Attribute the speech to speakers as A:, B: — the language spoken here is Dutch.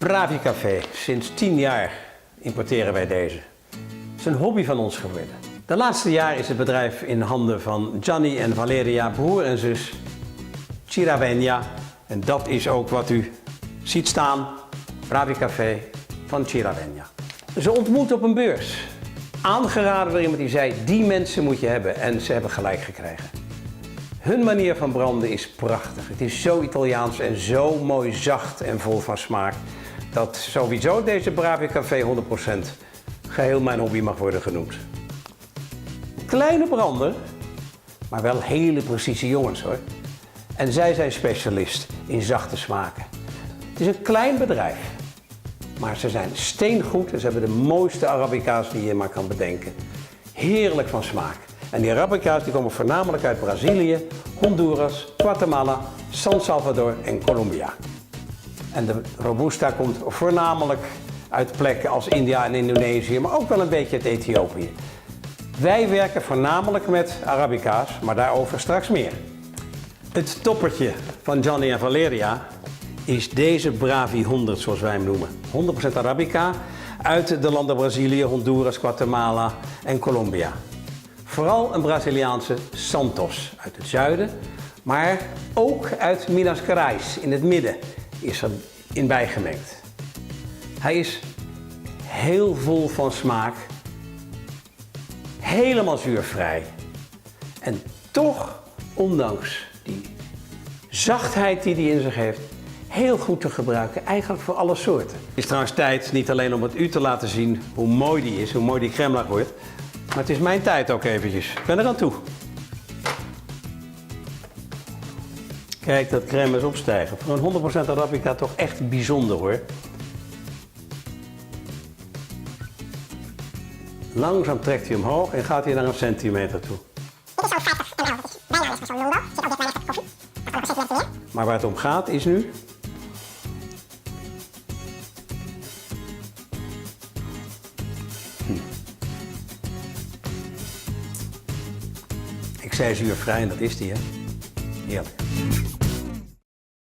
A: Bravi Café. Sinds 10 jaar importeren wij deze. Het is een hobby van ons geworden. De laatste jaren is het bedrijf in handen van Gianni en Valeria, broer en zus Chiravegna. En dat is ook wat u ziet staan, Bravi Café van Chiravegna. Ze ontmoeten op een beurs. Aangeraden door iemand die zei, die mensen moet je hebben. En ze hebben gelijk gekregen. Hun manier van branden is prachtig. Het is zo Italiaans en zo mooi zacht en vol van smaak. Dat sowieso deze Bravi Café 100% geheel mijn hobby mag worden genoemd. Kleine brander, maar wel hele precieze jongens hoor. En zij zijn specialist in zachte smaken. Het is een klein bedrijf, maar ze zijn steengoed en ze hebben de mooiste Arabica's die je maar kan bedenken. Heerlijk van smaak. En die Arabica's die komen voornamelijk uit Brazilië, Honduras, Guatemala, San Salvador en Colombia. En de Robusta komt voornamelijk uit plekken als India en Indonesië, maar ook wel een beetje uit Ethiopië. Wij werken voornamelijk met Arabica's, maar daarover straks meer. Het toppertje van Gianni en Valeria is deze Bravi 100 zoals wij hem noemen. 100% Arabica uit de landen Brazilië, Honduras, Guatemala en Colombia. Vooral een Braziliaanse Santos uit het zuiden, maar ook uit Minas Gerais in het midden is er in bijgemengd. Hij is heel vol van smaak, helemaal zuurvrij en toch, ondanks die zachtheid die hij in zich heeft, heel goed te gebruiken, eigenlijk voor alle soorten. Het is trouwens tijd, niet alleen om het u te laten zien hoe mooi die is, hoe mooi die crème lag wordt, maar het is mijn tijd ook eventjes. Ik ben er aan toe. Kijk, dat crème is opstijgen. Voor een 100% Arabica toch echt bijzonder hoor. Langzaam trekt hij omhoog en gaat hij naar een centimeter toe.
B: Dit is zo'n 50 ml, dat is bijna net zo'n Lundo. Zit ook dit bijna echt koffie. Dat kan nog een centimeter meer.
A: Maar waar het om gaat is nu... Ik zei zuurvrij en dat is die hè. Heerlijk.